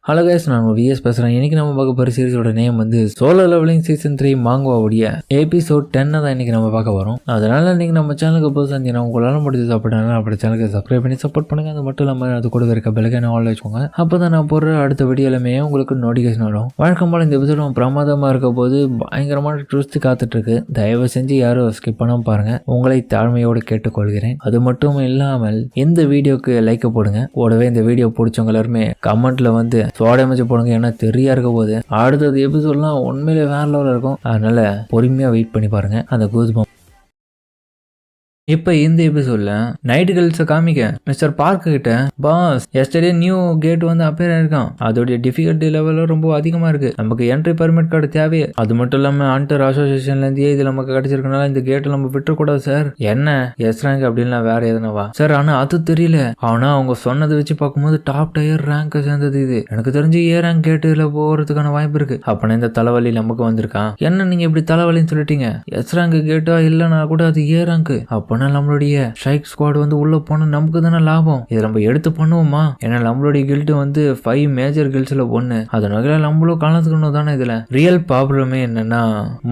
Hello guys, நான் vs பேசுகிறேன். இன்றைக்கி நம்ம பார்க்க போகிற சீரிஸோட நேம் வந்து சோலோ லெவலிங் சீசன் 3 மாங்குவாவுடைய எபிசோட் 10 தான் இன்றைக்கி நம்ம பார்க்க வரோம். அதனால் நீங்கள் நம்ம சேனலுக்கு போய் செஞ்சீங்கன்னா உங்களால் முடிஞ்சது அப்படின்னா அப்படி சேனலுக்கு சப்ஸ்கிரைப் பண்ணி சப்போர்ட் பண்ணுங்கள். அது மட்டும் இல்லாமல் அது கூட இருக்க பெல்லைக்கான ஆல் வச்சுக்கோங்க. அப்போ தான் நான் போடுற அடுத்த வீடியோலுமே உங்களுக்கு நோட்டிஃபிகேஷன் வரும். வழக்கம் போல் இந்த எபிசோட் பிரமாதமாக இருக்க போது பயங்கரமான ட்விஸ்ட் காத்துட்ருக்கு. தயவு செஞ்சு யாரும் ஸ்கிப் பண்ணாமல் பாருங்கள், உங்களை தாழ்மையோடு கேட்டுக்கொள்கிறேன். அது மட்டும் இல்லாமல் இந்த வீடியோக்கு லைக்கை போடுங்க. கூடவே இந்த வீடியோ பிடிச்சவங்க எல்லாருமே கமெண்ட்டில் வந்து சோடமைச்சு போடுங்க. ஏன்னா தெரியா இருக்க போது அடுத்தது எபிசோட்லாம் உண்மையிலே வேற லெவலில் இருக்கும். அதனால பொறுமையாக வெயிட் பண்ணி பாருங்க அந்த கூஸ்பம்ப். இப்போ இந்த எபிசோட்ல நைட் கேர்ள்ஸை காமிக்க மிஸ்டர் பார்க் கிட்ட, பாஸ் எஸ்டர்டே நியூ கேட் வந்து அப்பேர் ஆயிருக்கான், அதோடைய டிஃபிகல்ட்டி லெவலும் ரொம்ப அதிகமா இருக்கு, நமக்கு என்ட்ரி பர்மிட் கார்டு தேவையே, அது மட்டும் இல்லாம ஹண்டர் அசோசியேஷன்ல இருந்தே இது நமக்கு கிடைச்சிருக்கனால இந்த கேட்டை நம்ம விட்டுறக்கூடாது சார். என்ன எஸ் ரேங்க் அப்படின்னா வேற எதுனாவா சார்? ஆனா அது தெரியல. ஆனா அவங்க சொன்னதை வச்சு பார்க்கும்போது டாப் டயர் ரேங்க் சேர்ந்தது இது. எனக்கு தெரிஞ்சு ஏ ரேங்க் கேட்டுல போறதுக்கான வாய்ப்பு இருக்கு. அப்பனா இந்த தலைவலி நமக்கு வந்திருக்கான். என்ன நீங்க இப்படி தலைவலின்னு சொல்லிட்டீங்க? எஸ் ரேங்க் கேட்டா இல்லைன்னா கூட அது ஏ ரேங்க். அப்பனா நம்மளுடைய ஸ்ட்ரைக் ஸ்குவாட் வந்து உள்ள போனா நமக்கு தானே லாபம். இதை நம்ம எடுத்து பண்ணுவோமா? ஏன்னா நம்மளுடைய கில்டு வந்து 5 மேஜர் கில்ட்ஸ்ல ஒண்ணு. அதனால நம்மளும் கலந்துக்கணும் தானே. இதுல ரியல் ப்ராப்ளமே என்னன்னா,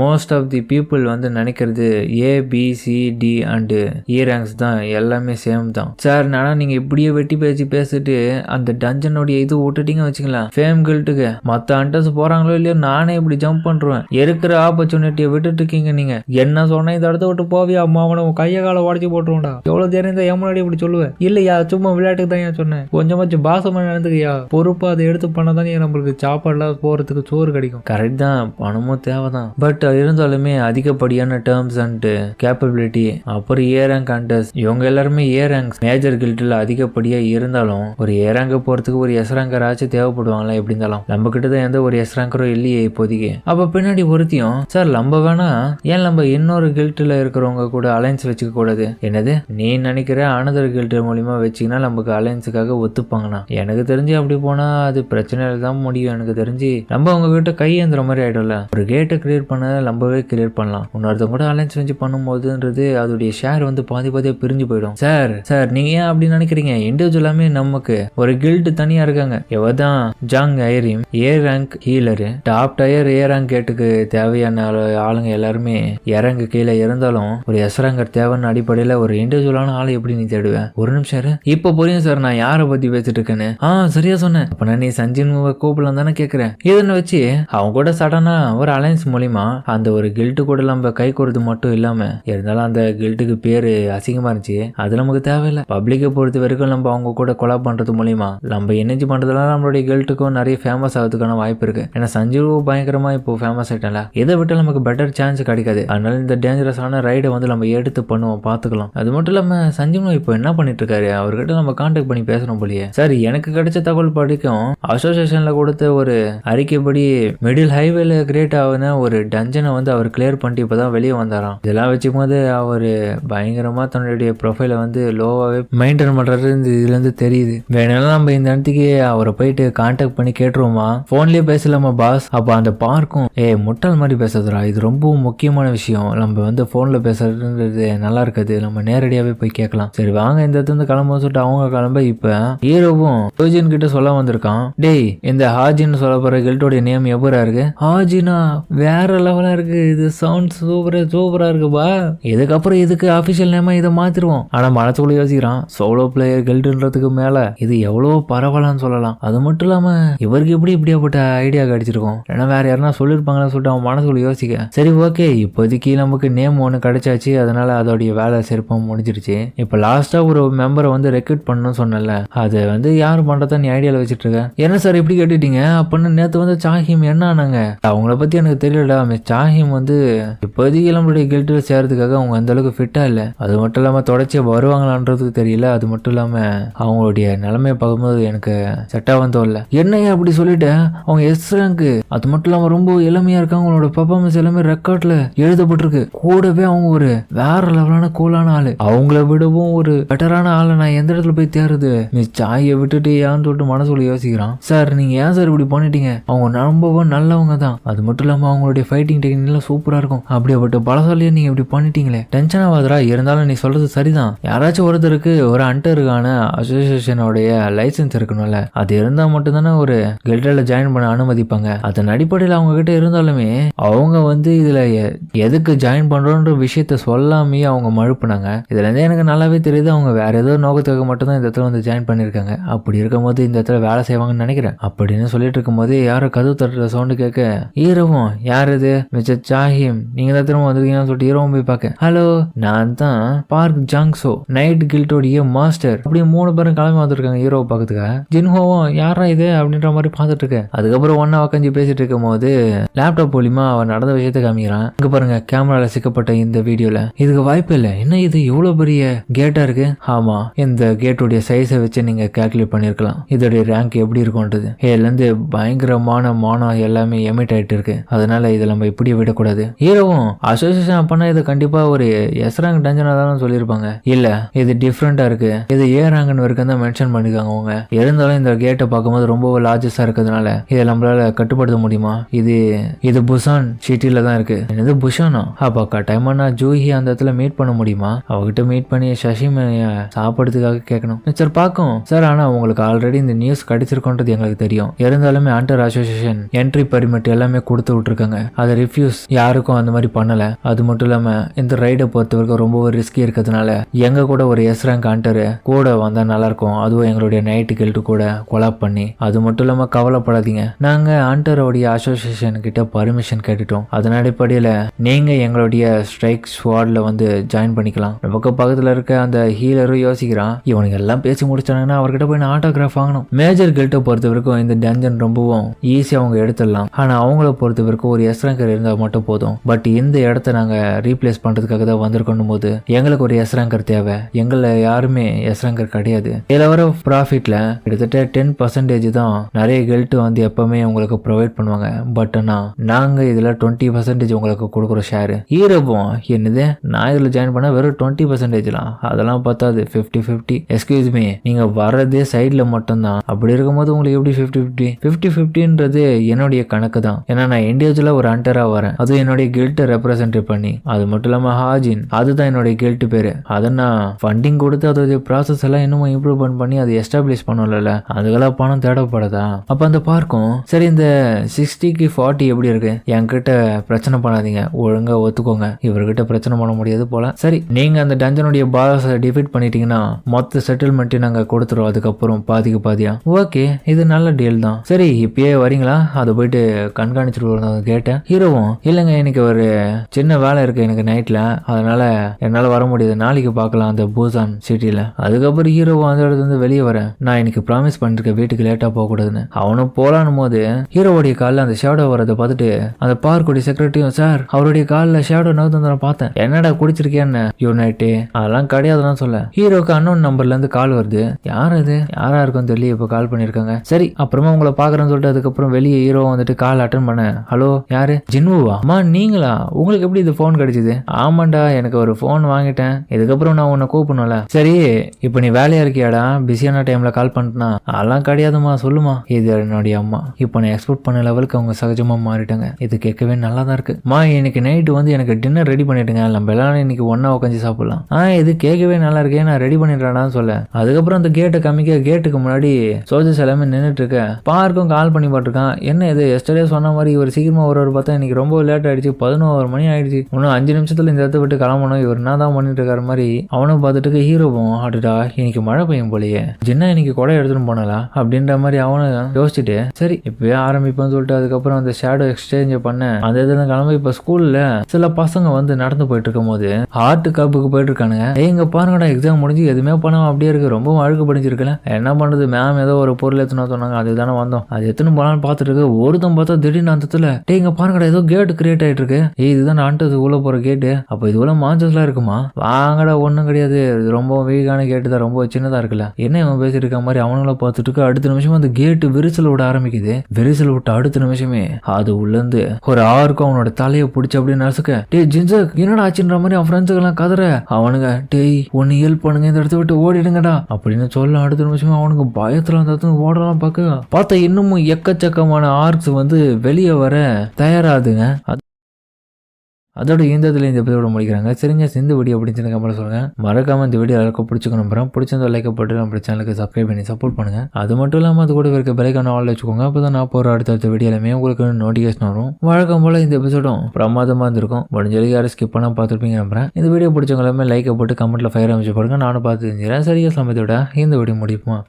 மோஸ்ட் ஆஃப் தி பீப்புள் வந்து நினைக்கிறது A B C D and E ranks தான், எல்லாமே சேம் தான் சார். நானா நீங்க இப்படியே வெட்டி பேச்சு பேசிட்டு அந்த டஞ்சனுடைய இது விட்டுட்டீங்க வச்சுக்கலாம் ஃபேம் கில்ட்டுக்கு. மத்த அண்டர்ஸ் போறாங்களோ இல்லையோ நானே இப்படி ஜம்ப் பண்றேன். இருக்கிற ஆப்பர்ச்சுனிட்டியை விட்டுட்டு இருக்கீங்க நீங்க. என்ன சொன்ன இந்த இடத்த விட்டு போவியா அம்மா, அவனை கைய கால உடச்சி போட்டுருவோம்டா. எவ்வளவு தெரியும் இந்த முன்னாடி இப்படி சொல்லுவேன் இல்லையா? சும்மா விளையாட்டுக்கு தான் சொன்னேன். கொஞ்சமாச்சும் பாசமா நடந்துக்கியா? பொறுப்பா அதை எடுத்து பண்ணதான் நம்மளுக்கு சாப்பாடுலாம் போறதுக்கு சோறு கிடைக்கும். கரெக்ட் தான், பணமும் தேவைதான். பட் இருந்தாலுமே அதிகப்படியான டேர்ம்ஸ் அண்ட் கேப்பபிலிட்டி, அப்புறம் ஏ ரேங்க் கண்டஸ்ட், இவங்க எல்லாருமே ஏ ரேங்க் மேஜர் கில்ட்ல அதிகப்படியா இருந்தாலும் ஒரு ஏ ரேங்க் போறதுக்கு ஒரு எஸ் ரேங்கர் ஆச்சு தேவைப்படுவாங்களா? எப்படி இருந்தாலும் நம்ம கிட்ட தான் எந்த ஒரு எஸ் ரேங்கரும் இல்லையே இப்போதைக்கு. அப்ப பின்னாடி ஒருத்தியும், சார் நம்ம வேணா ஏன் நம்ம இன்னொரு கில்ட்ல இருக்கிறவங்க கூட அலைன்ஸ் வச்சுக்க கூடாது? என்னது நீ நினைக்கிற அனதர் கில்ட் மூலியமா வச்சிங்கன்னா நமக்கு அலைன்ஸுக்காக ஒத்துப்பாங்கண்ணா? எனக்கு தெரிஞ்சு அப்படி போனா அது பிரச்சனையில தான் முடியும். எனக்கு தெரிஞ்சு நம்ம அவங்க கிட்ட கையேந்திர மாதிரி ஆயிடும்ல. ஒரு கேட்டை கிளியர் பண்ண நம்மவே கிளியர் பண்ணலாம். இன்னொருத்தவங்க கூட அலைன்ஸ் வச்சு பண்ணும்போதுன்றது அதோடைய ஷேர் வந்து பாதி பாதியா பிரிஞ்சு போயிடும். சார் நீங்க ஏன் அப்படி நினைக்கிறீங்க? இண்டிவிஜுவலாமே நமக்கு ஒரு கில்ட் தனியா இருக்காங்க. எவதான் ஜாங் ஐரிம் A rank healer, top tier A rank கேட்டுக்கு தேவையான ஆளுங்க எல்லாருமே இறங்கு கீழே இருந்தாலும் ஒரு எஸ் ரேங்கர் தேவைன்னு அடிப்படையில ஒரு இண்டிவிஜுவலான ஆளை எப்படி நீ தேடுவேன்? ஒரு நிமிஷம் இப்ப புரியும் சார் நான் யாரை பத்தி பேசிட்டு இருக்கேன்னு. சரியா சொன்னேன். அப்ப நீ சஞ்சின் கூப்பிடலாம் தானே கேக்குறேன். இதனை வச்சு அவங்க கூட சடனா ஒரு அலைன்ஸ் மூலியமா அந்த ஒரு கில்ட்டு கூட நம்ம கை கொடுத்து மட்டும் இல்லாம இருந்தாலும் அந்த கில்ட்டுக்கு பேரு அசிங்கமா இருந்துச்சு, அது நமக்கு தேவையில்லை. பப்ளிக்கை பொறுத்த வரைக்கும் நம்ம அவங்க கூட கொலா பண்றது மூலியமா நம்ம எனர்ஜி பண்றதுனால நம்மளுடைய கில்ட்டுக்கும் நிறைய ஃபேமஸ் ஆகிறதுக்கான வாய்ப்பு இருக்கு. ஏன்னா சஞ்சீவ் பயங்கரமா இப்போ ஃபேமஸ் ஆயிட்டால, இதை விட்டு நமக்கு பெட்டர் சான்ஸ் கிடைக்காது. அதனால இந்த டேஞ்சரஸான ரைடை வந்து நம்ம எடுத்து பண்ணுவோம், பாத்துக்கலாம். அது மட்டும் இல்லாம சஞ்சீவ் இப்போ என்ன பண்ணிட்டு இருக்காரு, அவர்கிட்ட நம்ம கான்டாக்ட் பண்ணி பேசணும் போலியே. சார் எனக்கு கிடைச்ச தகவல் படிக்கும் அசோசியேஷன்ல கொடுத்த ஒரு அறிக்கைப்படி மிடில் ஹைவேல கிரியேட் ஆகுன ஒரு டஞ்சனை வந்து அவர் கிளியர் பண்ணிட்டு இப்பதான் வெளியே வந்தாராம். இதெல்லாம் வச்சுக்கும் போது அவரு பயங்கரமா தன்னுடைய ப்ரொஃபைலை வந்து லோவாவே மெயின்டைன் பண்றது இதுல இருந்து தெரியுது. வேணாலும் நம்ம இந்த இடத்துக்கு அவரை போயிட்டு கான்டாக்ட் பண்ணி கேட்டுருவோமா? போன்லயே பேசலாமா பாஸ்? அப்ப அந்த பார்க்கும் முட்டாள் மாதிரி பேசுறதுரா, இது ரொம்ப முக்கியமான விஷயம். நம்ம வந்து போன்ல பேசுறதுன்றது நல்லா இருக்காது, நம்ம நேரடியாவே போய் கேட்கலாம். சரி வாங்க இந்த இடத்துல கிளம்ப சொல்லிட்டு அவங்க கிளம்ப. இப்ப ஹீரோவும் ஹாஜின் கிட்ட சொல்ல வந்திருக்கான், டேய் இந்த ஹாஜின்னு சொல்ல போற கில்டோடைய நேம் எப்பரா இருக்கு? ஹாஜினா வேற லெவலா இருக்கு, இது சவுண்ட் சூப்பரா இருக்குப்பா. இதுக்கப்புறம் இதுக்கு அபிஷியல் நேமா இதை மாத்திருவோம். ஆனா மனசுக்குள்ள யோசிக்கிறான், சோலோ பிளேயர் கில்டுன்றதுக்கு மேல இது எவ்வளவு பரவாயில்லன்னு சொல்லலாம். அது மட்டும் இல்லாம இவருக்கு எப்படி இப்படியாப்பட்ட ஐடியா கிடைச்சிருக்கும்? ஏன்னா வேற யாருன்னா சொல்லிருப்பாங்கன்னு சொல்லிட்டு அவன் மனசுக்குள்ள யோசிக்க. சரி ஓகே, இப்போதைக்கு நமக்கு நேம் ஒண்ணு கிடைச்சாச்சு, அதனால அதோடைய வேலை சிறப்பாக முடிஞ்சிருச்சு. இப்போ லாஸ்டா ஒரு மெம்பரை வந்து ரெக்ரூட் பண்ணணும்னு சொன்னல, அதை வந்து யாரும் பண்றதா நீ ஐடியால வச்சுட்டு இருக்க? என்ன சார் இப்படி கேட்டுட்டீங்க? அப்படின்னு நேற்று வந்து சாஹிம் என்ன ஆனாங்க? அவங்கள பத்தி எனக்கு தெரியலடா. மிஸ் சாஹிம் வந்து இப்போதைக்கு நம்மளுடைய கில்டில் சேர்றதுக்காக அவங்க அந்த அளவுக்கு ஃபிட்டா இல்லை. அது மட்டும் இல்லாம தொடர்ச்சியா வருவாங்களான்றதுக்கு தெரியல. அது மட்டும் இல்லாம அவங்களுடைய நிலைமையை பார்க்கும்போது எனக்கு செட்டா வந்து இல்லை. என்னையா அப்படி சொல்லிட்டு அவங்க எஸ் ரேங்க், அது மட்டும் இல்லாம ரொம்ப இளமையா இருக்காங்க. அவங்களோட பர்ஃபார்மன்ஸ் எல்லாமே ரெக்கார்ட்ல எழுதப்பட்டிருக்கு. கூடவே அவங்க ஒரு வேற லெவலான கூலான ஆளு, அவங்கள விடவும் ஒரு பெட்டரான ஆளை நான் எந்த இடத்துல போய் தேடுறது, மிஸ் சாயை விட்டுட்டு ஏன்னு சொல்லிட்டு மனசுல யோசிக்கிறான். சார் நீங்க ஏன் சார் இப்படி பண்ணிட்டீங்க, அவங்க ரொம்பவும் நல்லவங்க தான், அது மட்டும் இல்லாம அவங்களுடைய ஃபைட்டிங் டெக்னிக் எல்லாம் சூப்பரா இருக்கும், அப்படியேப்பட்ட பலசாலியா நீங்க இப்படி பண்ணிட்டீங்களே. டென்ஷன் ஆகாதரா, இருந்தாலும் நீ சொல்றது சரிதான், யாராச்சும் ஒருத்தருக்கு ஒரு ஹண்டருக்கான அசோசியேஷனோடைய லைசன்ஸ் இருக்கணும்ல, அது இருந்தா மட்டும்தானே ஒரு கில்டில் ஜாயின் பண்ண அனுமதிப்பாங்க. அதன் அடிப்படையில் அவங்க கிட்ட இருந்தாலுமே அவங்க வந்து இதுல எதுக்கு ஜாயின் பண்றோன்ற விஷயத்த சொல்லாமே அவங்க மழுப்புனாங்க. இதுல இருந்தே எனக்கு நல்லாவே தெரியுது அவங்க வேற ஏதோ நோக்கத்துக்கு மட்டும்தான் இந்த இடத்துல வந்து ஜாயின் பண்ணிருக்காங்க. அப்படி இருக்கும் போது இந்த இடத்துல வேலை செய்வாங்கன்னு நினைக்கிறேன். அப்படின்னு சொல்லிட்டு இருக்கும் போது யாரோ கதவு தட்டுற சவுண்டு கேட்க ஹீரோவும் யார் இது மிஸ்டர் சாஹிம் நீங்க தான் திரும்ப வந்திருக்கீங்கன்னு சொல்லிட்டு ஹீரோவும் போய் பார்க்க, ஹலோ நான் தான் பார்க் ஜாங்ஸோ நைட் கில்டோடைய மாஸ்டர். அப்படியே 3 பேரும் கிளம்பி வந்திருக்காங்க ஹீரோவை பார்க்கறதுக்காக. ஜின்ஹோவும் யாரா இது அப்படின்ற மாதிரி பார்த்துட்டு இருக்கு. அதுக்கப்புறம் ஒன்னா உட்காந்து பேசிட்டு இருக்கும் போது லேப்டாப் மூலியமா அவன் நடந்த விஷயத்த காமிக்கிறான். இங்க பாருங்க கேமரால சிக்கப்பட்ட இந்த வீடியோல இதுக்கு வாய்ப்பு இல்லை, என்ன இது இவ்வளவு பெரிய கேட்டா இருக்கு. ஆமா இந்த கேட்டுடைய சைஸை வச்சு நீங்க கால்குலேட் பண்ணிருக்கலாம் இதோடைய ரேங்க் எப்படி இருக்கும்ன்றது. இதுல இருந்து பயங்கரமான மானம் எல்லாமே எமிட் ஆயிட்டு இருக்கு, அதனால இதை நம்ம இப்படி விடக்கூடாது. ஹீரோவும் அசோசியேஷன் பண்ணா இது கண்டிப்பா ஒரு எஸ் ரேங்க் டஞ்சனா தான் சொல்லியிருப்பாங்க. இல்ல இது டிஃப்ரெண்டா இருக்கு, இது ஏ ரேங்க்னு வரைக்கும் தான் மென்ஷன் பண்ணிருக்காங்க அவங்க. இருந்தாலும் இந்த கேட்டை பார்க்கும்போது ரொம்ப லார்ஜஸ்டா இருக்கிறதுனால இதை நம்மளால கட்டுப்படுத்த முடியுமா. இது புசான் சிட்டில தான் இருக்கு. என்னது புஷானா, அப்பா கட்டாயமா நான் ஜூஹி அந்த இடத்துல மீட் பண்ண முடியுமா, அவகிட்ட மீட் பண்ணி சசிமைய சாப்பிடுறதுக்காக கேட்கணும். சார் பார்க்கும் சார், ஆனா உங்களுக்கு ஆல்ரெடி இந்த நியூஸ் கிடைச்சிருக்கோன்றது எங்களுக்கு தெரியும். இருந்தாலுமே ஹண்டர் அசோசியேஷன் என்ட்ரி பர்மிட் எல்லாமே கொடுத்து விட்டுருக்காங்க, அதை ரிஃப்யூஸ் யாருக்கும் அந்த மாதிரி பண்ணல. அது மட்டும் இல்லாம இந்த ரைடை பொறுத்த வரைக்கும் ரொம்ப ரிஸ்கி இருக்கிறதுனால எங்க கூட ஒரு எஸ் ரேங்க் ஹண்டர் கூட வந்தா நல்லா இருக்கும், அதுவும் எங்களுடைய நைட்டு கில்ட்டு கூட கொலாப் பண்ணி. அது மட்டும் இல்லாம கவலைப்படாதீங்க, நாங்க ஹண்டரோடைய அசோசியேஷன் கிட்ட பர்மிஷன் கேட்டுட்டோம், அதன் அடிப்படையில நீங்க எங்களுடைய ஸ்ட்ரைக் ஸ்குவாட்ல வந்து ஜாயின் பண்ணிக்கலாம். பக்கத்துல இருக்க அந்த ஹீலரும் யோசிக்கிறான், இவனுக்கு எல்லாம் பேசி முடிச்சாங்கன்னா அவர்கிட்ட போய் நான் ஆட்டோகிராஃப் வாங்கணும். மேஜர் கில்ட்டை பொறுத்த வரைக்கும் இந்த டஞ்சன் ரொம்பவும் ஈஸியா அவங்க எடுத்துடலாம், ஆனா அவங்கள பொறுத்த வரைக்கும் ஒரு எஸ் ரேங்கர் இருந்தா மட்டும் போதும். பட் இந்த இடத்த நாங்க ரீப்ளேஸ் பண்றதுக்காக தான் வந்திருக்கணும் போது எங்களுக்கு ஒரு எஸ் ரேங்கர் தேவை, எங்களை யாருமே எஸ் ரேங்கர் கிடையாது. இதுல வர ப்ராஃபிட்ல கிட்டத்தட்ட 10% தான் நிறைய கில்ட் வந்து எப்பவுமே உங்களுக்கு ப்ரொவைட் பண்ணுவாங்க. பட் ஆனா நாங்க இதுல 20% உங்களுக்கு கொடுக்குற ஷேர். ஹீரோவும் என்னது நான் இதுல ஜாயின் பண்ண வெறும் 20%லாம், அதெல்லாம் பார்த்தாது 50-50. எக்ஸ்கியூஸ் மீ, நீங்க வர்றதே சைட்ல மட்டும்தான், அப்படி இருக்கும்போது உங்களுக்கு எப்படி 50-50ன்றது என்னுடைய கணக்கு தான். ஏன்னா நான் இண்டிவிஜுவலா ஒரு ஹண்டரா வரேன், அதுவும் என்னுடைய கில்ட்டை ரெப்ரசென்ட் பண்ணி. அது மட்டும் இல்லாம ஹாஜின் அதுதான் என்னுடைய கில்ட் பேரு, அதை நான் ஃபண்டிங் கொடுத்து அதோடைய ப்ராசஸ் எல்லாம் இன்னும் இம்ப்ரூவ்மெண்ட் பண்ணி அதை எஸ்டாப்ளிஷ் பண்ணல, அதுக்கெல்லாம் பணம் தேடப்படாதா. அப்ப அந்த பார்க்கும் சரி இந்த 60க்கு 40 எப்படி இருக்கு, என்கிட்ட பிரச்சனை பண்ணாதீங்க, ஒழுங்கா ஒத்துக்கோங்க, இவர்கிட்ட பிரச்சனை பண்ண முடியாது போல. சரி நீங்க அந்த டஞ்சனுடைய பாஸ் டிஃபீட் பண்ணிட்டீங்கன்னா மொத்த செட்டில்மெண்ட்டையும் நாங்க கொடுத்துருவோம், அதுக்கப்புறம் பாதிக்கு பாதியா. ஓகே இது நல்ல டீல் தான், சரி இப்பயே வரீங்களா, அதை போயிட்டு கண்காணிச்சுட்டு வரணும் கேட்டேன். ஹீரோவும் இல்லைங்க எனக்கு ஒரு சின்ன வேலை இருக்கு எனக்கு நைட்ல, அதனால என்னால வர முடியாது, நாளைக்கு பார்க்கலாம் அந்த பூசான் சிட்டில. அதுக்கப்புறம் ஹீரோவும் அந்த இடத்துல இருந்து வெளியே வரேன், நான் எனக்கு ப்ராமிஸ் பண்ணிருக்கேன் வீட்டுக்கு லேட்டா போக கூடாதுன்னு. அவனும் போலான்னு போது ஹீரோவுடைய காலில் அந்த ஷேடோ வரதை பார்த்துட்டு அந்த பார்க்குடைய செக்ரட்டரியும் சார் அவருடைய காலில் ஷேடோ நகர்ந்து பார்த்தேன், என்னடா குடிச்சிருக்கேன்னு. யூனைட்டு அதெல்லாம் கிடையாதுன்னு சொல்ல ஹீரோக்கு அன்னோன் நம்பர்ல இருந்து கால் வருது. யார் அது, யாரா இருக்கும் தெரியல, இப்ப கால் பண்ணிருக்காங்க. சரி அப்புறமா உங்களை பாக்குறேன்னு சொல்லிட்டு அதுக்கப்புறம் வெளியே ஹீரோ வந்துட்டு கால் அட்டன் பண்ண, ஹலோ யாரு, ஜின்னுவா, அம்மா நீங்களா, உங்களுக்கு எப்படி இது போன் கிடைச்சது. ஆமாண்டா எனக்கு ஒரு போன் வாங்கிட்டேன், இதுக்கப்புறம் நான் உன்னை கூப்பிடணும்ல. சரி இப்ப நீ வேலையா இருக்கியாடா, பிஸியான டைம்ல கால் பண்ணிட்டா. அதெல்லாம் கிடையாதுமா சொல்லுமா, இது என்னுடைய அம்மா, இப்போ நான் எக்ஸ்போர்ட் பண்ண லெவலுக்கு அவங்க சகஜமா மாறிட்டாங்க, இது கேட்கவே நல்லா தான் இருக்கு. மா இன்னைக்கு நைட்டு வந்து எனக்கு டின்னர் ரெடி பண்ணிட்டுங்க, நம்ம எல்லாரும் இன்னைக்கு ஒன்னா உட்காந்து சாப்பிடலாம். இது கேட்கவே நல்லா இருக்கே, நான் ரெடி பண்ணிடுறான்னு சொல்ல. அதுக்கப்புறம் அந்த கேட்டை காமிக்க கேட்டுக்கு முன்னாடி சோல்ஜர்ஸ் எல்லாமே நின்றுட்டு இருக்க. பார்க்கும் கால் பண்ணி பாட்டுருக்கான், என்ன இது எஸ்டர்டே சொன்ன மாதிரி இவர் சீக்கிரமா ஒரு பார்த்தா இன்னைக்கு ரொம்ப லேட் ஆயிடுச்சு, 11 மணி ஆயிடுச்சு, இன்னும் 5 நிமிஷத்துல இந்த இடத்த விட்டு கிளம்பணும், இவர் என்ன தான் பண்ணிட்டு இருக்காரு மாதிரி. அவனும் பார்த்துட்டு ஹீரோவும் ஆடுடா இன்னைக்கு மழை பெய்யும் போலயே, ஜின்னா இன்னைக்கு கொடை எடுத்துட்டு போனலா அப்படின்ற மாதிரி அவனை யோசிச்சுட்டு சரி இப்பவே ஆரம்பிப்போம்னு சொல்லிட்டு அதுக்கப்புறம் அந்த ஷேடோ எக்ஸ்சேஞ்ச் பண்ண அந்த இதுல கிளம்பி இப்ப ஸ்கூல்ல சில பசங்க வந்து நடந்து போயிட்டு இருக்கும் போது ஆர்ட் கப்புக்கு போயிட்டு இருக்கானுங்க. எங்க பாருங்கடா எக்ஸாம் முடிஞ்சு எதுவுமே பண்ணாம அப்படியே இருக்கு, ரொம்ப அழுக்கு படிச்சிருக்கல, என்ன பண்றது மேம் ஏதோ ஒரு பொருள் எத்தணும் சொன்னாங்க, அதுதானே வந்தோம், அது எத்தனை போலான்னு பாத்துட்டு இருக்கு. ஒருத்தன் பார்த்தா திடீர்னு அந்தத்துல இங்க பாருங்கடா ஏதோ கேட் கிரியேட் ஆயிட்டு இருக்கு, இதுதான் ஆண்டது உள்ள போற கேட்டு, அப்ப இது உள்ள மாஞ்சஸ்லாம் இருக்குமா, வாங்கடா ஒண்ணும் கிடையாது, இது ரொம்ப வீக்கான கேட்டு தான், ரொம்ப சின்னதா இருக்குல்ல, என்ன இவன் பேசிட்டு இருக்க மாதிரி அவனுங்கள பார்த்துட்டு இருக்கு. அடுத்த நிமிஷம் அந்த கேட்டு விரிசல் விட ஆரம்பிக்குது. விரிசல் விட்டு அடுத்த நிமிஷமே அது உள்ள இருந்து ஒரு ஆறுக்கும் அவனோட தலையை பிடிச்சி அப்படியே நசுக்க, டே ஜின்சர் என்னடா ஆச்சுன்ற மாதிரி அவன் ஃப்ரெண்ட்ஸ் ஃப்ரெண்ட்ஸுக்கெல்லாம் கதற அவனுங்க டேய் ஒன்னு ஹெல்ப் பண்ணுங்க இந்த இடத்த விட்டு ஓடிடுங்கடா அப்படின்னு சொல்ல அடுத்த நிமிஷம் அவனுக்கு பயத்துல அந்த இடத்துல ஓடலாம் பார்த்தா இன்னமும் எக்கச்சக்கமான ஆர்க்ஸ் வந்து வெளியே வர தயாராதுங்க. அதோட இந்த எபிசோட முடிக்கிறாங்க. சரிங்க, இந்த வீடியோ அப்படின்னு கமெண்ட்ல சொல்லுங்க. மறக்காம இந்த வீடியோ எல்லாருக்கும் பிடிச்சிக்கணும். பிடிச்சிருந்தா லைக் போட்டு நம்ம சேனலுக்கு சப்ஸ்கிரைப் பண்ணி சப்போர்ட் பண்ணுங்க. அது மட்டும் இல்லாமல் அது கூட இருக்க பெலைக்கான ஆள் வச்சுக்கோங்க. அப்பதான் நான் போகிற அடுத்த வீடியோ எல்லாமே உங்களுக்கு நோட்டிஃபிகேஷன் வரும். வழக்கம் போல இந்த எபிசோடும் பிரமாதமா இருந்திருக்கும். முடிஞ்சளவுக்கு யாரும் ஸ்கிப் பண்ணா பார்த்துருப்பீங்க நம்புறேன். இந்த வீடியோ பிடிச்சவங்க எல்லாமே லைக்கை போட்டு கமெண்ட்ல ஃபயர் அமைச்சு போடுங்க. நானும் பார்த்து தெரிஞ்சுக்கிறேன். சரியா சமயத்தோட இந்த வீடியோ முடிப்போம்.